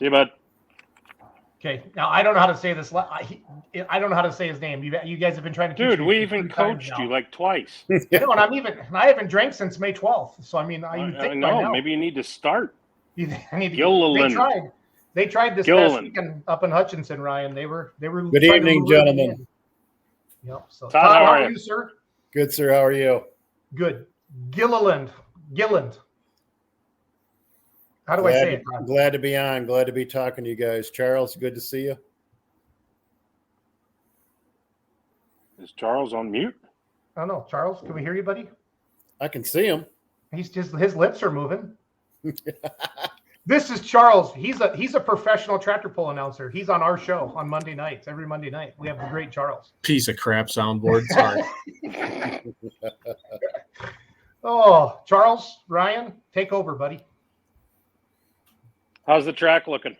See you, bud. Okay. Now I don't know how to say this. I don't know how to say his name. You guys have been trying to teach Dude, me we for even 3 times coached now. you like twice. No, and I haven't drank since May 12th. So I mean, you'd think by No, now. maybe you need to start. I need to. Gilliland. They tried this Gilliland. past weekend up in Hutchinson, Ryan. They were. Good evening, gentlemen. Yep. So Todd, Todd, how how are are you? you, sir? Good, sir. How are you? Good. Gilliland. How do I say it, Todd? Glad to be on. Glad to be talking to you guys. Charles, good to see you. Is Charles on mute? I don't know. Charles, can we hear you, buddy? I can see him. His lips are moving. This is Charles. He's a professional tractor pull announcer. He's on our show on Monday nights. Every Monday night, we have the great Charles. Piece of crap soundboard. Sorry. Oh, Charles, Ryan, take over, buddy. How's the track looking?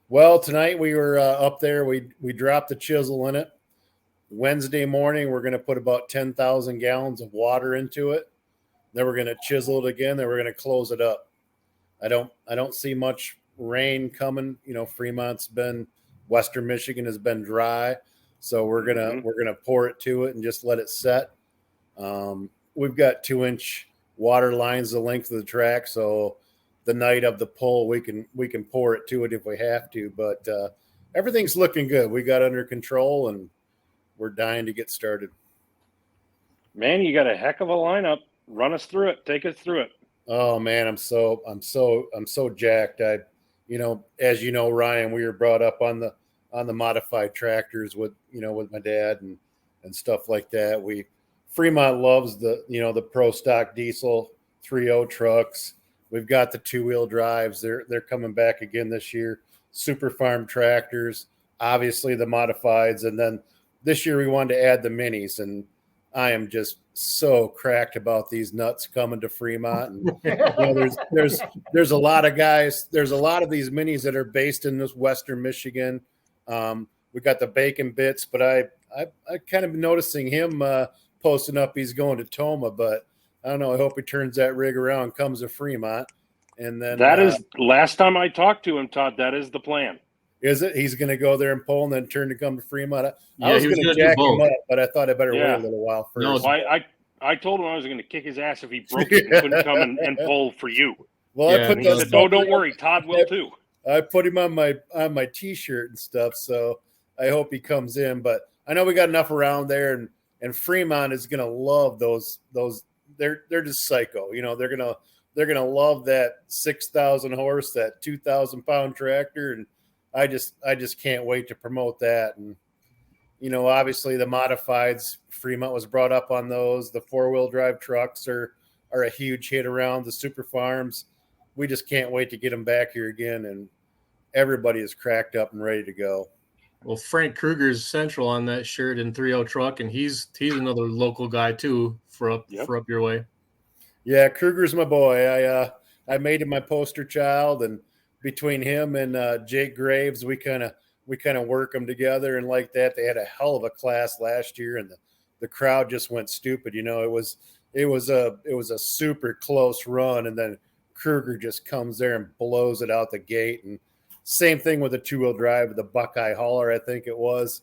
Well, tonight we were up there. We dropped the chisel in it. Wednesday morning, we're going to put about 10,000 gallons of water into it. Then we're going to chisel it again. Then we're going to close it up. I don't see much rain coming. You know, Western Michigan has been dry, so we're gonna pour it to it and just let it set. We've got 2-inch water lines the length of the track, so the night of the pull we can pour it to it if we have to. But everything's looking good. We got under control and we're dying to get started. Man, you got a heck of a lineup. Run us through it. Take us through it. Oh man, I'm so jacked. As you know, Ryan, we were brought up on the modified tractors with my dad and stuff like that. Fremont loves the pro stock diesel 3.0 trucks. We've got the 2-wheel drives. They're coming back again this year. Super farm tractors, obviously the modifieds, and then this year we wanted to add the minis, and I am just so cracked about these nuts coming to Fremont. And there's a lot of guys. There's a lot of these minis that are based in this Western Michigan. We got the bacon bits, but I kind of been noticing him posting up. He's going to Toma, but I don't know. I hope he turns that rig around, comes to Fremont, and then that is last time I talked to him, Todd. That is the plan. Is it? He's going to go there and pull and then turn to come to Fremont. Yeah, I was going to jack him up, but I thought I better wait a little while first. No, I told him I was going to kick his ass if he broke it and couldn't come and pull for you. Well, yeah, I put he said, "No, don't worry. Todd will too." I put him on my T-shirt and stuff, so I hope he comes in. But I know we got enough around there, and Fremont is going to love those. They're just psycho. They're gonna love that 6,000 horse, that 2,000 pound tractor, and I just can't wait to promote that. And obviously the modifieds, Fremont was brought up on those. The 4-wheel drive trucks are a huge hit around the super farms. We just can't wait to get them back here again, and everybody is cracked up and ready to go. Well, Frank Kruger's central on that shirt in 3.0 truck, and he's another local guy too for up your way. Yeah, Kruger's my boy. I made him my poster child, and between him and Jake Graves, we kind of work them together and like that. They had a hell of a class last year, and the crowd just went stupid. It was a super close run, and then Kruger just comes there and blows it out the gate. And same thing with the 2-wheel drive, the Buckeye Hauler, I think it was.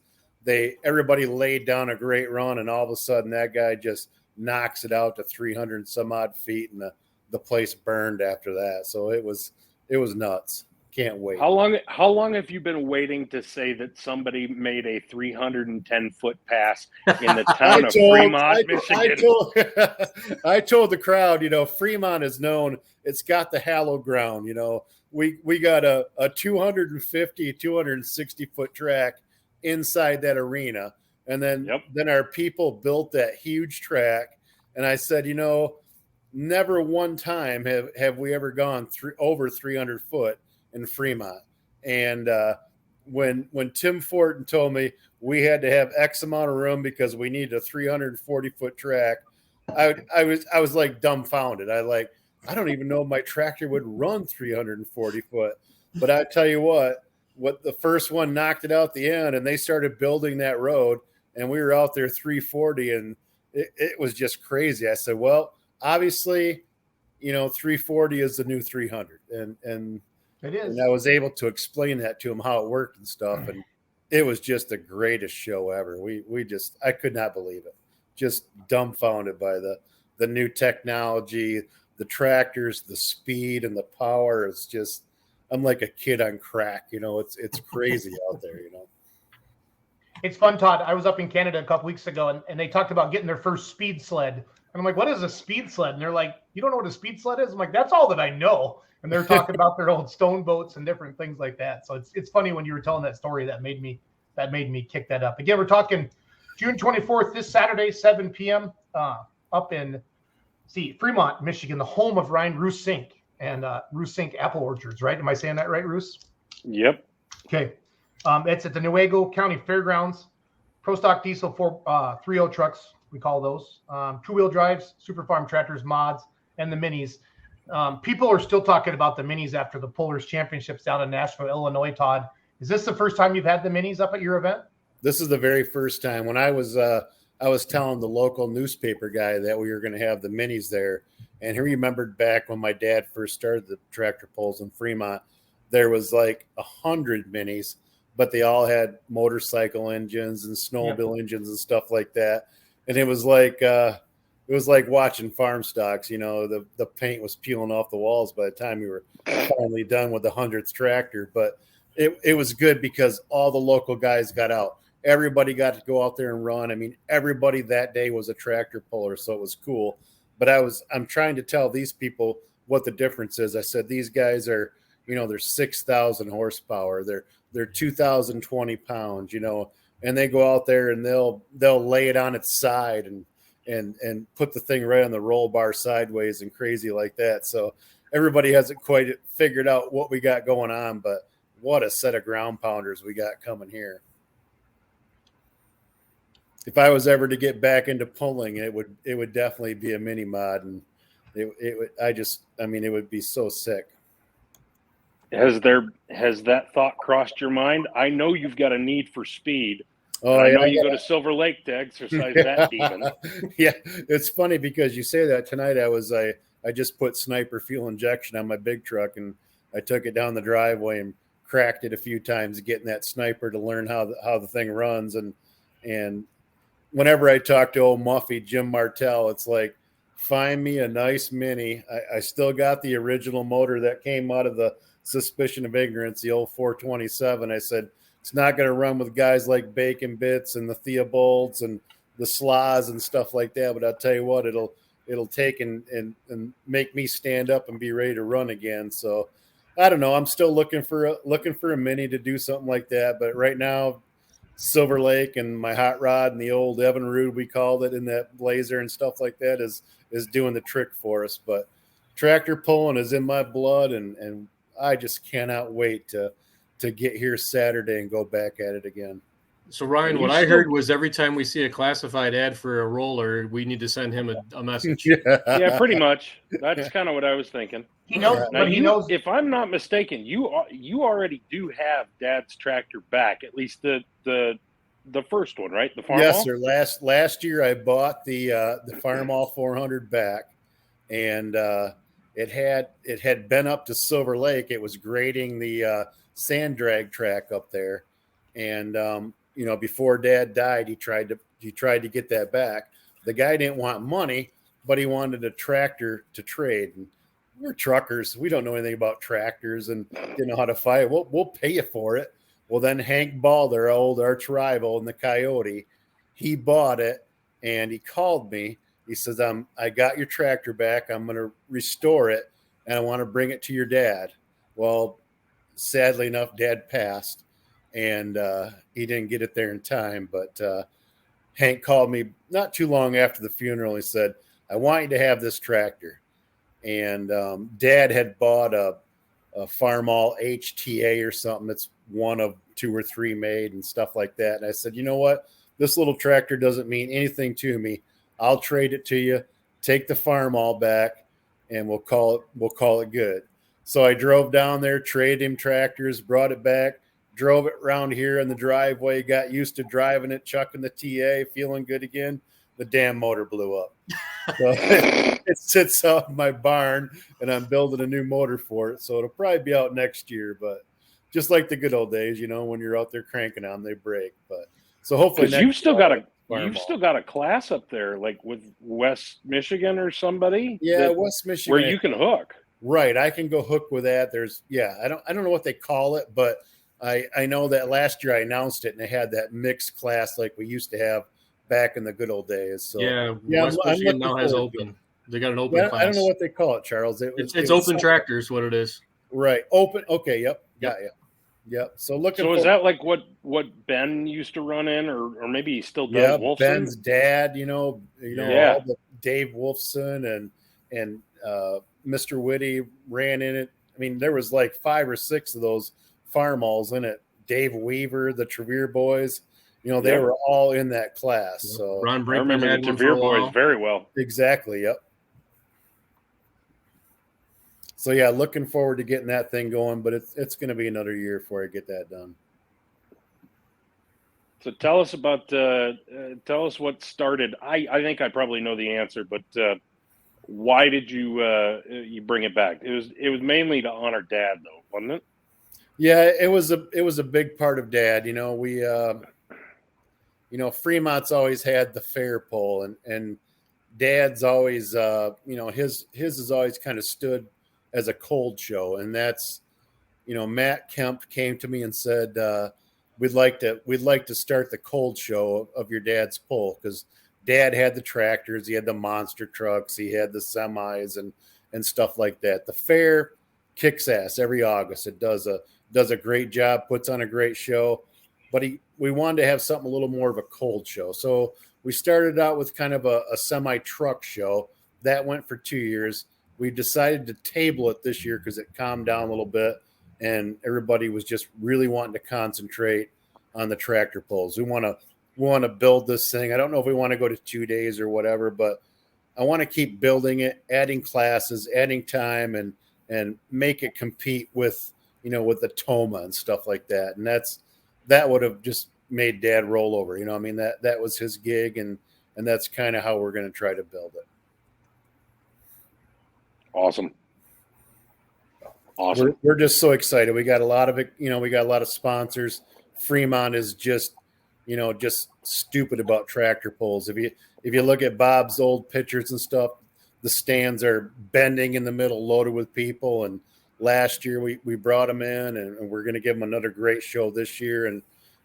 Everybody laid down a great run, and all of a sudden that guy just knocks it out to 300 some odd feet, and the place burned after that. So it was nuts. Can't wait. How long have you been waiting to say that somebody made a 310-foot pass in the town of Fremont, Michigan? I told the crowd, Fremont is known. It's got the hallowed ground. We got a 250, 260 foot track inside that arena. And then our people built that huge track. And I said, never one time have we ever gone over 300 foot in Fremont. And when Tim Fortin told me we had to have X amount of room because we need a 340 foot track, I was like dumbfounded. I don't even know if my tractor would run 340 foot. But I tell you what the first one knocked it out the end, and they started building that road, and we were out there 340, and it was just crazy. I said, well, obviously, 340 is the new 300, and It is. And I was able to explain that to him, how it worked and stuff. And it was just the greatest show ever. I could not believe it. Just dumbfounded by the new technology, the tractors, the speed and the power. It's just, I'm like a kid on crack, it's crazy out there, It's fun, Todd. I was up in Canada a couple weeks ago, and they talked about getting their first speed sled. And I'm like, what is a speed sled? And they're like, you don't know what a speed sled is? I'm like, that's all that I know. And they're talking about their old stone boats and different things like that. So it's funny when you were telling that story that made me kick that up. Again, we're talking June 24th, this Saturday, 7 p.m. Up in Fremont, Michigan, the home of Ryan Roos-Sink and Roos-Sink Apple Orchards, right? Am I saying that right, Roos? Yep. Okay. It's at the Newaygo County Fairgrounds. Pro stock diesel 3.0 trucks, we call those. Two-wheel drives, super farm tractors, mods, and the minis. People are still talking about the minis after the Pullers Championships down in Nashville, Illinois, Todd. Is this the first time you've had the minis up at your event? This is the very first time. When I was telling the local newspaper guy that we were going to have the minis there, and he remembered back when my dad first started the tractor pulls in Fremont, there was like 100 minis, but they all had motorcycle engines and snowmobile engines and stuff like that. And it was like watching farm stocks. The paint was peeling off the walls by the time we were finally done with the 100th tractor. But it was good because all the local guys got out. Everybody got to go out there and run. I mean, everybody that day was a tractor puller, so it was cool. But I'm trying to tell these people what the difference is. I said, these guys are, they're 6,000 horsepower. They're 2,020 pounds, and they go out there and they'll lay it on its side and put the thing right on the roll bar sideways and crazy like that. So everybody hasn't quite figured out what we got going on, but what a set of ground pounders we got coming here. If I was ever to get back into pulling, it would definitely be a mini mod, and it would be so sick. Has that thought crossed your mind? I know you've got a need for speed. Oh, I know you go to Silver Lake to exercise that demon. Yeah, it's funny because you say that. Tonight I just put sniper fuel injection on my big truck, and I took it down the driveway and cracked it a few times, getting that sniper to learn how the thing runs. And whenever I talk to old Muffy Jim Martell, it's like, find me a nice mini. I still got the original motor that came out of the Suspicion of Ignorance, the old 427. I said, it's not going to run with guys like Bacon Bits and the Theobalds and the Slaws and stuff like that. But I'll tell you what, it'll take and make me stand up and be ready to run again. So I don't know. I'm still looking for a mini to do something like that. But right now, Silver Lake and my hot rod and the old Evan Rude, we called it, in that Blazer and stuff like that is doing the trick for us. But tractor pulling is in my blood, and I just cannot wait to get here Saturday and go back at it again. So Ryan, what I heard was every time we see a classified ad for a roller, we need to send him a message. Yeah, pretty much. That's kind of what I was thinking. He knows, now, he knows. If I'm not mistaken, you already do have Dad's tractor back, at least the first one, right? The Farmall? Yes, sir. Last year I bought the Farmall 400 back, and it had been up to Silver Lake. It was grading the sand drag track up there, and before Dad died, he tried to get that back. The guy didn't want money, but he wanted a tractor to trade. And we're truckers. We don't know anything about tractors and didn't know how to fight. We'll pay you for it. Well, then Hank Ball, our old arch rival in the Coyote, he bought it, and he called me. He says, I got your tractor back. I'm going to restore it, and I want to bring it to your dad. Well, sadly enough, Dad passed, and he didn't get it there in time. But Hank called me not too long after the funeral. He said, I want you to have this tractor. And Dad had bought a Farmall HTA or something that's one of 2 or 3 made and stuff like that. And I said, you know what? This little tractor doesn't mean anything to me. I'll trade it to you, take the Farmall back, and we'll call it good. So I drove down there, traded him tractors, brought it back, drove it around here in the driveway, got used to driving it, chucking the TA, feeling good again. the damn motor blew up. So it sits out in my barn, and I'm building a new motor for it. So it'll probably be out next year. But just like the good old days, when you're out there cranking on, they break. But so hopefully you've still got a class up there, like with West Michigan or somebody. Yeah, West Michigan, where you can hook. Right, I can go hook with that. I don't know what they call it, but I know that last year I announced it, and they had that mixed class like we used to have back in the good old days. So West Michigan now has open. They got an open class. I don't know what they call it, Charles. It's open tractors, what it is. Right, open. Okay, yep. So is that like what Ben used to run in, or maybe he still does? Yeah, Wolfson? Ben's dad. All the Dave Wolfson and Mr. Whitty ran in it. I mean, there was like 5 or 6 of those farmalls in it. Dave Weaver, the Trevere boys. They were all in that class. Yep. So Ron I remember the Trevere boys very well. Exactly. Yep. So yeah, looking forward to getting that thing going, but it's going to be another year before I get that done. So tell us what started. I think I probably know the answer, but why did you bring it back? It was mainly to honor Dad, though, wasn't it? Yeah, it was a big part of Dad. We Fremont's always had the fair pole, and Dad's always his has always kind of stood as a cold show, and that's Matt Kemp came to me and said we'd like to start the cold show of your dad's pole, because Dad had the tractors, he had the monster trucks, he had the semis and stuff like that. The fair kicks ass every August. It does a great job, puts on a great show, but we wanted to have something a little more of a cold show. So we started out with kind of a semi truck show that went for 2 years. We decided to table it this year because it calmed down a little bit, and everybody was just really wanting to concentrate on the tractor pulls. We want to build this thing. I don't know if we want to go to 2 days or whatever, but I want to keep building it, adding classes, adding time, and make it compete with the Toma and stuff like that. And that would have just made Dad roll over. That was his gig, and that's kind of how we're going to try to build it. Awesome. We're just so excited. We got a lot of it. We got a lot of sponsors. Fremont is just stupid about tractor pulls. If you look at Bob's old pictures and stuff, the stands are bending in the middle, loaded with people. And last year we brought them in, and we're going to give them another great show this year. And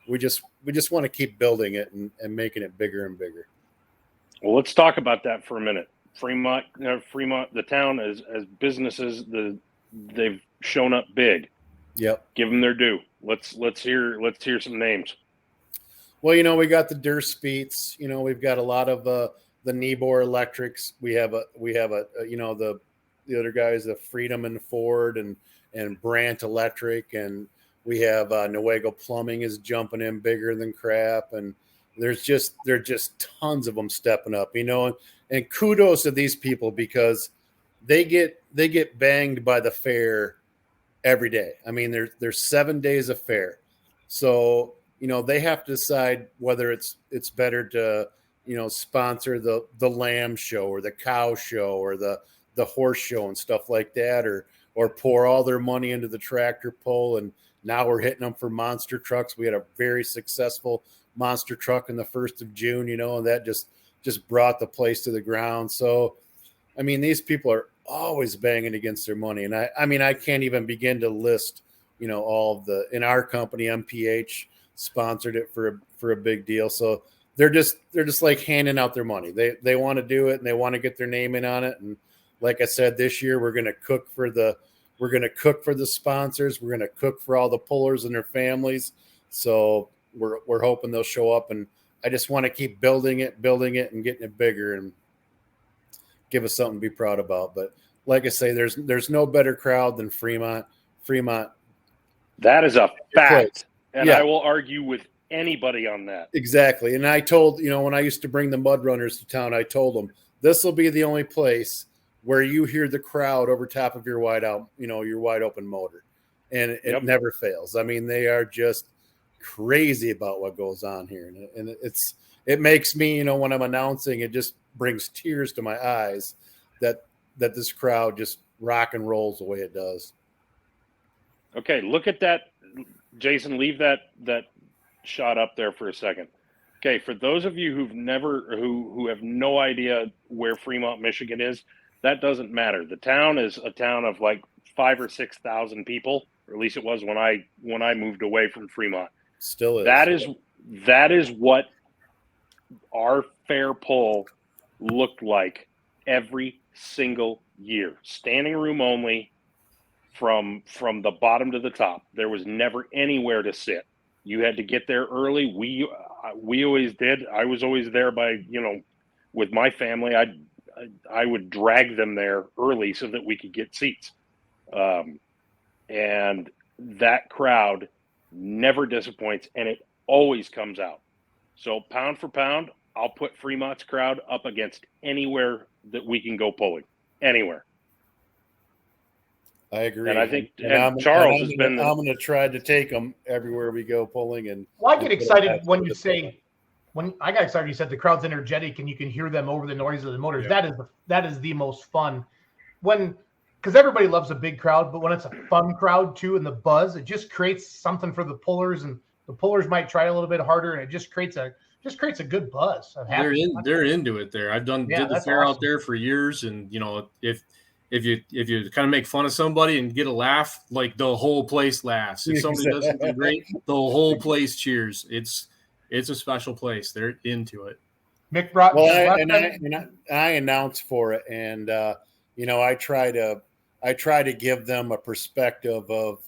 we just want to keep building it and making it bigger and bigger. Well, let's talk about that for a minute. Fremont, the town as businesses, they've shown up big. Yep. Give them their due. Let's hear some names. Well, we got the Derspeets. We've got a lot of the Nebor Electrics. We have the other guys, the Freedom and Ford and Brandt Electric, and we have Newaygo Plumbing is jumping in bigger than crap, and there's just tons of them stepping up. And kudos to these people, because they get banged by the fair every day. I mean, there's 7 days of fair. So, they have to decide whether it's better to, sponsor the lamb show or the cow show or the horse show and stuff like that, or pour all their money into the tractor pull. And now we're hitting them for monster trucks. We had a very successful monster truck in the 1st of June, and that just brought the place to the ground. So, I mean, these people are always banging against their money. And I can't even begin to list, all of in our company, MPH sponsored it for a big deal. So they're just like handing out their money. They want to do it, and they want to get their name in on it. And like I said, this year we're going to cook for the sponsors. We're going to cook for all the pullers and their families. So we're hoping they'll show up, and I just want to keep building it and getting it bigger and give us something to be proud about. But like I say, there's no better crowd than Fremont. That is a fact. And yeah. I will argue with anybody on that. Exactly. And I told, when I used to bring the mud runners to town, I told them this will be the only place where you hear the crowd over top of your wide open motor. And it never fails. I mean, they are just crazy about what goes on here. And it makes me, when I'm announcing, it just brings tears to my eyes that this crowd just rock and rolls the way it does. Okay, look at that, Jason. Leave that shot up there for a second. Okay, for those of you who have no idea where Fremont, Michigan is, that doesn't matter. The town is a town of like 5,000 or 6,000 people, or at least it was when I moved away from Fremont. Still is. That is what our fair pull looked like every single year. Standing room only from the bottom to the top. There was never anywhere to sit. You had to get there early. We always did. I was always there by, with my family. I would drag them there early so that we could get seats. And that crowd never disappoints, and it always comes out. So pound for pound, I'll put Fremont's crowd up against anywhere that we can go pulling. Anywhere. I agree. And I think Charles has been. I'm going to try to take them everywhere we go pulling. And well, I get excited when you say, when I got excited, you said the crowd's energetic and you can hear them over the noise of the motors. Yeah. That is the most fun because everybody loves a big crowd, but when it's a fun crowd too, and the buzz, it just creates something for the pullers, and the pullers might try a little bit harder, and it just creates a good buzz. They're into it there. I've did the fair out there for years, and if you kind of make fun of somebody and get a laugh, like the whole place laughs. If somebody does something great, the whole place cheers. It's a special place. They're into it. Mick brought I announce for it, and I try to give them a perspective of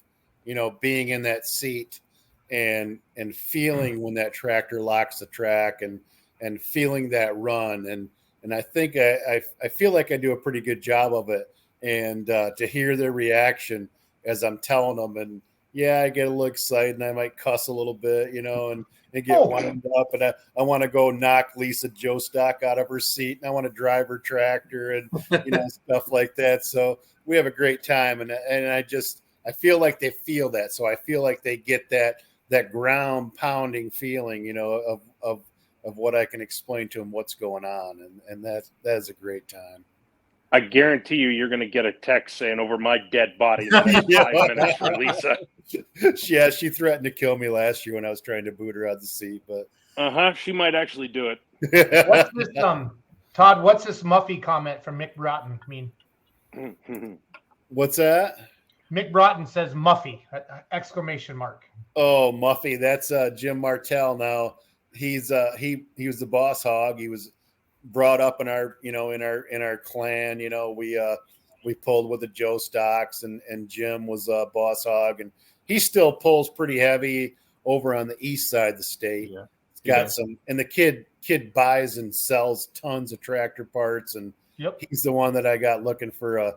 being in that seat and feeling when that tractor locks the track and feeling that run and I think I feel like I do a pretty good job of it, and to hear their reaction as I'm telling them, and I get a little excited and I might cuss a little bit, and get wound up, and I want to go knock Lisa Jostock out of her seat, and I want to drive her tractor and stuff like that. So we have a great time, and I feel like they feel that. So I feel like they get that ground pounding feeling, of what I can explain to them what's going on, and that is a great time. I guarantee you're going to get a text saying over my dead body the next 5 minutes for Lisa. Yeah, she threatened to kill me last year when I was trying to boot her out of the seat, but she might actually do it. What's this Todd, what's this Muffy comment from Mick Broughton mean? What's that? Mick Broughton says Muffy, exclamation mark. Oh, Muffy, that's Jim Martell now. He's he was the boss hog. He was brought up in our in our clan. We pulled with the Joe Stocks, and Jim was a boss hog, and he still pulls pretty heavy over on the east side of the state. Yeah. He's got some, and the kid buys and sells tons of tractor parts, and he's the one that I got looking for a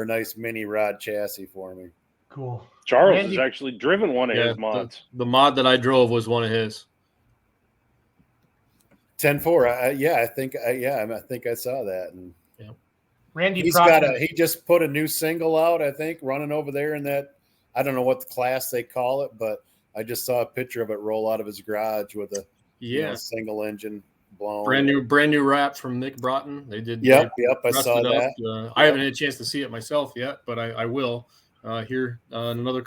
nice mini rod chassis for me. Cool. Charles has actually driven one of his mods. The mod that I drove was one of his. 10-4. I think I saw that. And Randy, he just put a new single out, I think, running over there in that, I don't know what the class they call it, but I just saw a picture of it roll out of his garage with a single engine blown. Brand new wrap from Mick Broughton. They did. Yep. I saw that. I haven't had a chance to see it myself yet, but I will here in another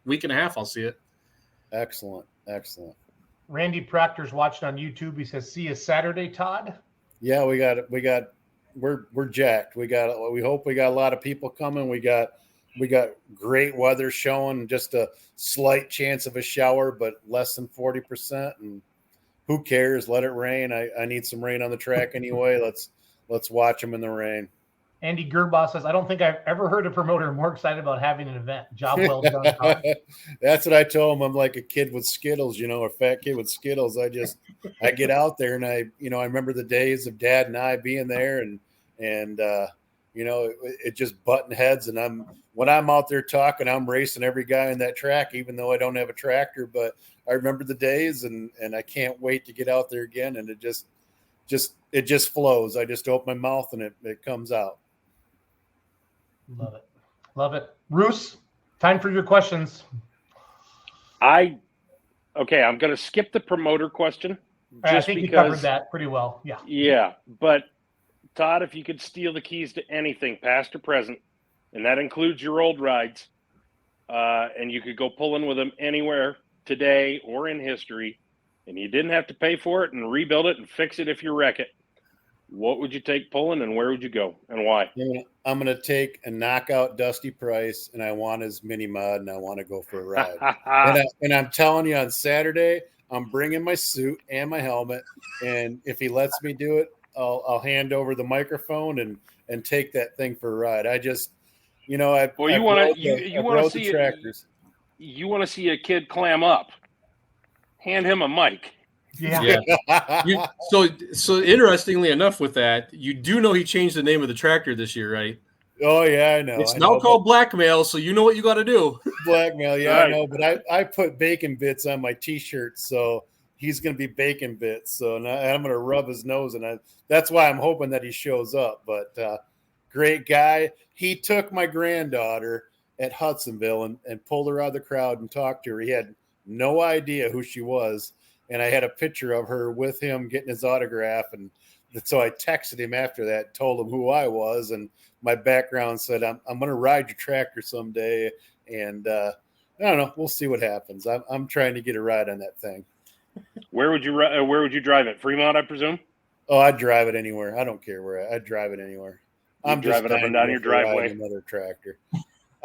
week and a half. I'll see it. Excellent. Randy Proctor's watching on YouTube. He says, "See you Saturday, Todd." Yeah, we're jacked. We hope we got a lot of people coming. We got great weather showing, just a slight chance of a shower, but less than 40%. And who cares? Let it rain. I need some rain on the track anyway. Let's watch them in the rain. Andy Gerbaugh says, "I don't think I've ever heard a promoter more excited about having an event. Job well done, Todd." That's what I told him. I'm like a kid with Skittles, a fat kid with Skittles. I get out there, and I remember the days of Dad and I being there, and it just button heads. And when I'm out there talking, I'm racing every guy in that track, even though I don't have a tractor. But I remember the days, and I can't wait to get out there again. And it just flows. I just open my mouth and it comes out. Love it. Roos, time for your questions. I'm going to skip the promoter question I think you covered that pretty well. Yeah. Yeah. But Todd, if you could steal the keys to anything, past or present, and that includes your old rides, and you could go pulling with them anywhere today or in history, and you didn't have to pay for it and rebuild it and fix it if you wreck it, what would you take pulling, and where would you go, and why? I'm going to take a knockout Dusty Price, and I want his mini mod, and I want to go for a ride. and I'm telling you, on Saturday, I'm bringing my suit and my helmet, and if he lets me do it, I'll hand over the microphone and take that thing for a ride. I just, you want to see tractors. You want to see a kid clam up? Hand him a mic. Yeah. So interestingly enough, with that, you do know he changed the name of the tractor this year, right? Oh yeah, I know. It's now called Blackmail, so you know what you got to do. Blackmail, yeah, right. I know. But I put bacon bits on my T-shirt, so he's going to be bacon bits. So I'm going to rub his nose, and that's why I'm hoping that he shows up. But great guy. He took my granddaughter at Hudsonville and pulled her out of the crowd and talked to her. He had no idea who she was. And I had a picture of her with him getting his autograph. And so I texted him after that, told him who I was. And my background said, I'm going to ride your tractor someday. And I don't know. We'll see what happens. I'm trying to get a ride on that thing. Where would you drive it? Fremont, I presume? Oh, I'd drive it anywhere. I don't care where. I'd drive it anywhere. I'm just driving up and down your driveway. Another tractor.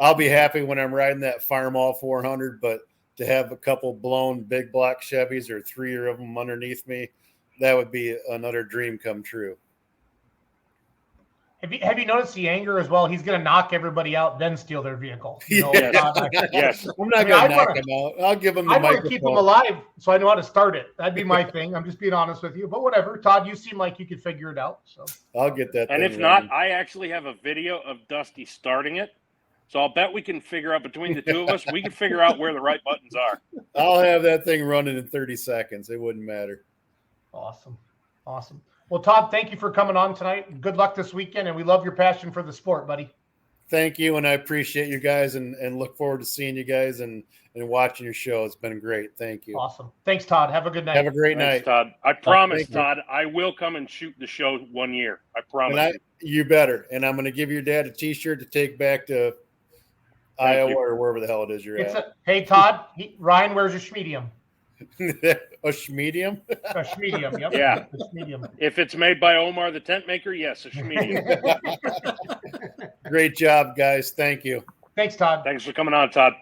I'll be happy when I'm riding that Farm All 400, but to have a couple blown big block Chevys or 3 of them underneath me, that would be another dream come true. Have you noticed the anger as well? He's going to knock everybody out, then steal their vehicle. Yes. I'm not going to knock him out. I'll give him the microphone. I want to keep him alive so I know how to start it. That'd be my thing. I'm just being honest with you. But whatever. Todd, you seem like you could figure it out. So I'll get that. And if not, I actually have a video of Dusty starting it. So I'll bet we can figure out between the two of us, we can figure out where the right buttons are. I'll have that thing running in 30 seconds. It wouldn't matter. Awesome. Well, Todd, thank you for coming on tonight. Good luck this weekend, and we love your passion for the sport, buddy. Thank you, and I appreciate you guys and look forward to seeing you guys and watching your show. It's been great. Thank you. Awesome. Thanks, Todd. Have a good night. Have a great night. Todd. I promise, Todd, I will come and shoot the show one year. I promise. You better. And I'm going to give your dad a T-shirt to take back to Iowa or wherever the hell it is you're at. Hey, Todd, Ryan wears a schmedium. A schmedium? A schmedium, yep. Yeah. A schmedium. If it's made by Omar the tent maker, yes, a schmedium. Great job, guys. Thank you. Thanks, Todd. Thanks for coming on, Todd.